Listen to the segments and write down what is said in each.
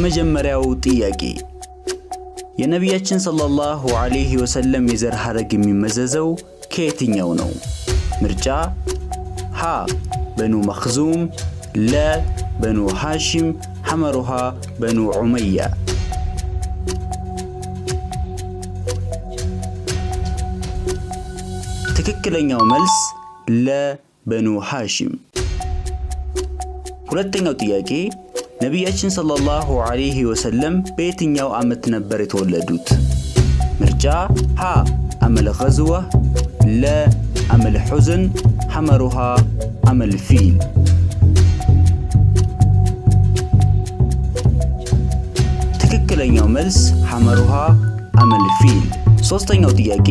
የመጀመሪያው ጥያቄ የነቢያችን ሰለላሁ ዐለይሂ ወሰለም የዘር ሐረግ የሚመዘዘው ከየትኛው ነው? ምርጫ ሀ በኑ መኽዙም፣ ለ በኑ ሃሺም፣ ሐመሩሃ በኑ ዑመያ። ትክክለኛው መልስ ለ በኑ ሃሺም። ሁለተኛው ጥያቄ ነቢያችን ሰለላሁ ዐለይሂ ወሰለም በየትኛው ዓመት ነበር የተወለዱት? ምርጫ ሀ ዓመል ገዝዋ፣ ለ ዓመል ሑዝን፣ ሐመሩሃ ዓመል ፊል። ትክክለኛው መልስ ሐመሩሃ ዓመል ፊል። ሶስተኛው ጥያቄ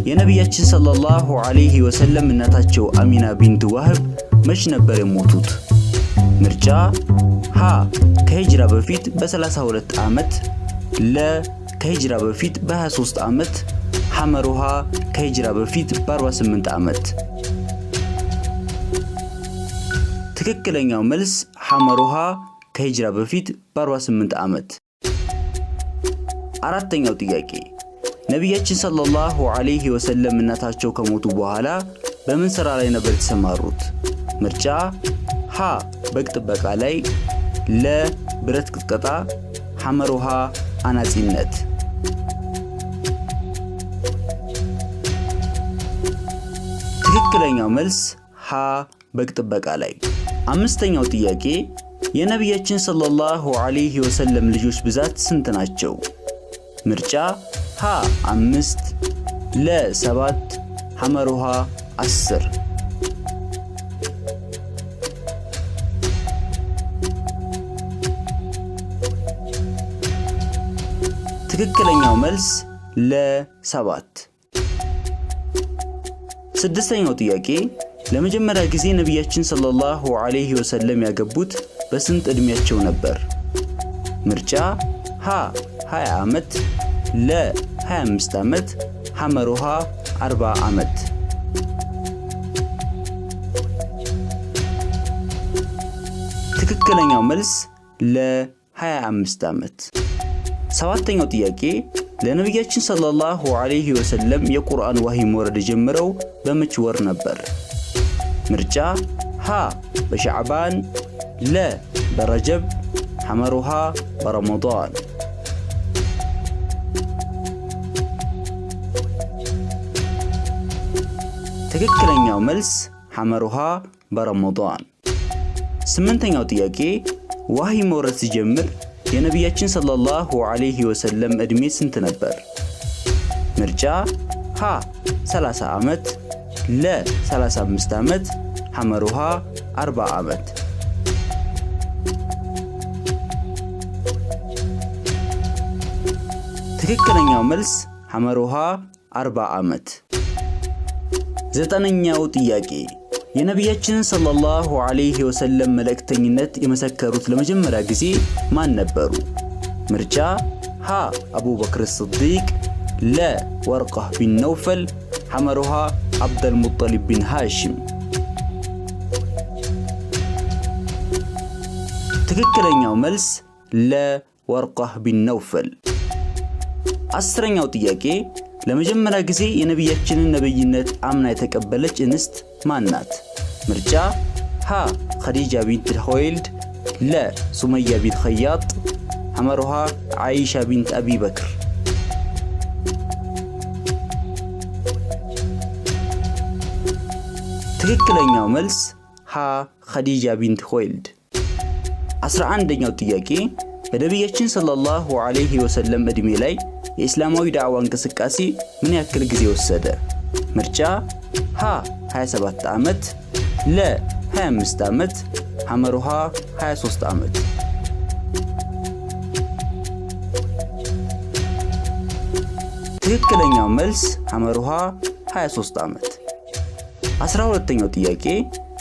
የነቢያችን ሰለላሁ ዐለይሂ ወሰለም እናታቸው አሚና ቢንት ዋህብ መች ነበር የሞቱት? ምርጫ ሀ ከሂጅራ በፊት በ32 ዓመት፣ ለ ከሂጅራ በፊት በ23 ዓመት፣ ሐመሩሃ ከሂጅራ በፊት በ48 ዓመት። ትክክለኛው መልስ ሐመሩሃ ከሂጅራ በፊት በ48 ዓመት። አራተኛው ጥያቄ ነቢያችን ሰለላሁ ዐለይሂ ወሰለም እናታቸው ከሞቱ በኋላ በምን ሥራ ላይ ነበር የተሰማሩት? ምርጫ ሀ በግ ጥበቃ ላይ፣ ለ ብረት ቅጥቀጣ፣ ሐመሩሃ አናጺነት። ትክክለኛው መልስ ሀ በግ ጥበቃ ላይ። አምስተኛው ጥያቄ የነቢያችን ሰለላሁ ዐለይሂ ወሰለም ልጆች ብዛት ስንት ናቸው? ምርጫ ሀ 5፣ ለ 7፣ ሐመሩሃ 10። ትክክለኛው መልስ ለ7። ስድስተኛው ጥያቄ ለመጀመሪያ ጊዜ ነቢያችን ሰለላሁ ዐለይሂ ወሰለም ያገቡት በስንት ዕድሜያቸው ነበር? ምርጫ ሀ 20 ዓመት፣ ለ 25 ዓመት፣ ሐመሩሃ 40 ዓመት። ትክክለኛው መልስ ለ 25 ዓመት። ሰባተኛው ጥያቄ ለነቢያችን ሰለላሁ ዐለይሂ ወሰለም የቁርአን ወህይ መውረድ የጀመረው በመች ወር ነበር? ምርጫ ሀ በሸዕባን፣ ለ በረጀብ፣ ሐመሩሃ በረመዳን። ትክክለኛው መልስ ሐመሩሃ በረመዳን። ስምንተኛው ጥያቄ ወህይ መውረድ ሲጀምር የነቢያችን ሰለላሁ ዐለይሂ ወሰለም ዕድሜ ስንት ነበር? ምርጫ ሀ 30 ዓመት፣ ለ 35 ዓመት፣ ሐመሩሃ 40 ዓመት። ትክክለኛው መልስ ሐመሩሃ 40 ዓመት። ዘጠነኛው ጥያቄ የነቢያችን ሰለላሁ ዐለይሂ ወሰለም መልእክተኝነት የመሰከሩት ለመጀመሪያ ጊዜ ማን ነበሩ? ምርጫ ሀ አቡበክር ስዲቅ፣ ለ ወርቀህ ቢን ነውፈል፣ ሐመሩሃ አብደልሙጠሊብ ቢን ሃሺም። ትክክለኛው መልስ ለ ወርቀህ ቢን ነውፈል። አስረኛው ጥያቄ ለመጀመሪያ ጊዜ የነቢያችንን ነብይነት አምና የተቀበለች እንስት ማን ናት? ምርጫ ሀ ኸዲጃ ቢንት ኹወይልድ፣ ለ ሱመያ ቢንት ኸያጥ፣ ሐመሩሃ አይሻ ቢንት አቢ በክር። ትክክለኛው መልስ ሀ ኸዲጃ ቢንት ኹወይልድ። 11ኛው ጥያቄ በነቢያችን ሰለላሁ ዐለይሂ ወሰለም ዕድሜ ላይ የእስላማዊ ዳዕዋ እንቅስቃሴ ምን ያክል ጊዜ ወሰደ? ምርጫ ሀ 27 ዓመት፣ ለ 25 ዓመት፣ ሐመሩሃ 23 ዓመት። ትክክለኛው መልስ ሐመሩሃ 23 ዓመት። 12ኛው ጥያቄ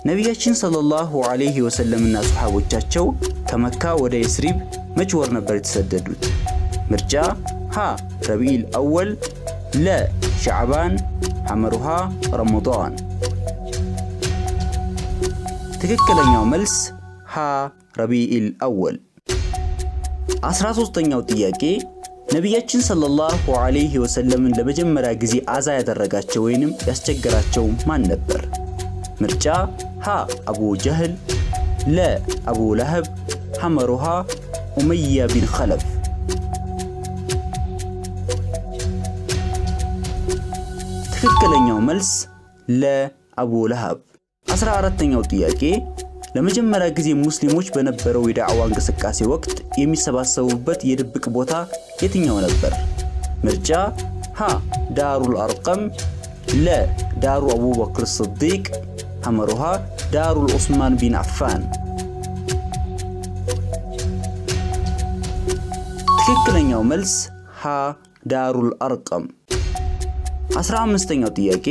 ነቢያችን ሰለላሁ ዐለይሂ ወሰለምና ሱሐቦቻቸው ከመካ ወደ የስሪብ መች ወር ነበር የተሰደዱት? ምርጫ ሀ ረቢኢል አወል፣ ለ ሸዕባን፣ ሐመሩሃ ረመዳን። ትክክለኛው መልስ ሀ ረቢኢል አወል። 13ኛው ጥያቄ ነቢያችን ሰለላሁ ዐለይሂ ወሰለምን ለመጀመሪያ ጊዜ አዛ ያደረጋቸው ወይንም ያስቸገራቸው ማን ነበር? ምርጫ ሀ አቡ ጀህል፣ ለ አቡ ለህብ፣ ሐመሩሃ ኡመያ ቢን ኸለፍ። ትክክለኛው መልስ ለ አቡ ለህብ። 14ኛው ጥያቄ ለመጀመሪያ ጊዜ ሙስሊሞች በነበረው የዳዕዋ እንቅስቃሴ ወቅት የሚሰባሰቡበት የድብቅ ቦታ የትኛው ነበር? ምርጫ ሀ ዳሩል አርቀም፣ ለ ዳሩ አቡበክር ስዲቅ፣ ሐመሩሃ ዳሩል ዑስማን ቢን አፋን። ትክክለኛው መልስ ሀ ዳሩል አርቀም። 15ኛው ጥያቄ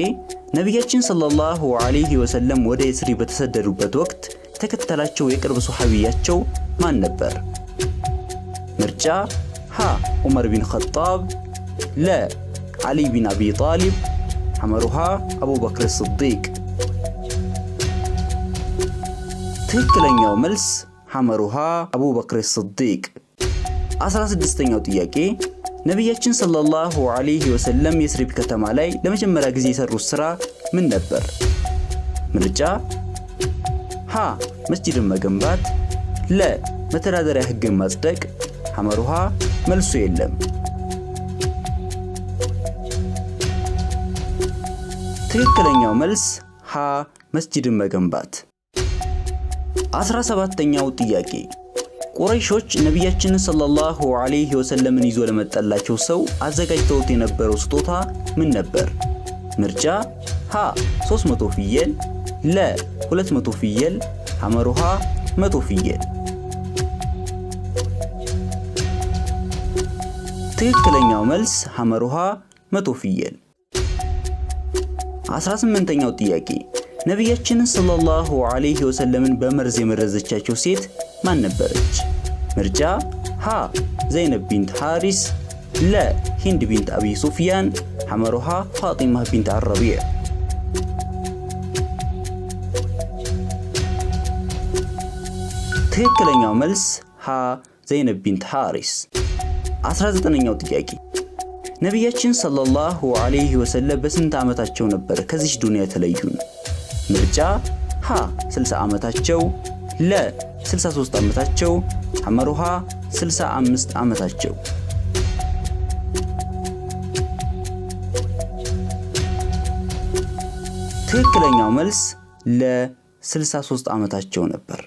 ነቢያችን ሰለላሁ ዐለይሂ ወሰለም ወደ የስሪ በተሰደዱበት ወቅት የተከተላቸው የቅርብ ሱሐቢያቸው ማን ነበር? ምርጫ ሀ ዑመር ቢን ኸጣብ፣ ለ ዓሊ ቢን አቢ ጣሊብ፣ ሐመሩሃ አቡበክር ስዲቅ። ትክክለኛው መልስ ሐመሩሃ አቡበክር ስዲቅ። 16ኛው ጥያቄ ነቢያችን ሰለላሁ ዐለይሂ ወሰለም የስሪብ ከተማ ላይ ለመጀመሪያ ጊዜ የሰሩት ስራ ምን ነበር? ምርጫ ሀ መስጂድን መገንባት፣ ለ መተዳደሪያ ህግን ማጽደቅ፣ ሐመሩሃ መልሱ የለም። ትክክለኛው መልስ ሀ መስጂድን መገንባት። 17ኛው ጥያቄ ቁረይሾች ነቢያችንን ሰለላሁ ዐለይሂ ወሰለምን ይዞ ለመጣላቸው ሰው አዘጋጅተውት የነበረው ስጦታ ምን ነበር? ምርጫ ሀ 300 ፍየል፣ ለ 200 ፍየል፣ ሐመሩሃ 100 ፍየል። ትክክለኛው መልስ ሐመሩሃ 100 ፍየል። 18ኛው ጥያቄ ነቢያችንን ሰለላሁ ዐለይሂ ወሰለምን በመርዝ የመረዘቻቸው ሴት ማን ነበረች? ምርጫ ሀ ዘይነብ ቢንት ሐሪስ፣ ለ ሂንድ ቢንት አቢ ሱፊያን፣ ሐመሩሃ ፋጢማ ቢንት አረቢዕ። ትክክለኛው መልስ ሀ ዘይነብ ቢንት ሐሪስ። 19ኛው ጥያቄ ነቢያችን ሰለላሁ ዐለይሂ ወሰለም በስንት ዓመታቸው ነበር ከዚህ ዱንያ የተለዩን? ምርጫ ሀ 60 ዓመታቸው፣ ለ 63 ዓመታቸው፣ ሐመሩሃ 65 ዓመታቸው። ትክክለኛው መልስ ለ 63 ዓመታቸው ነበር።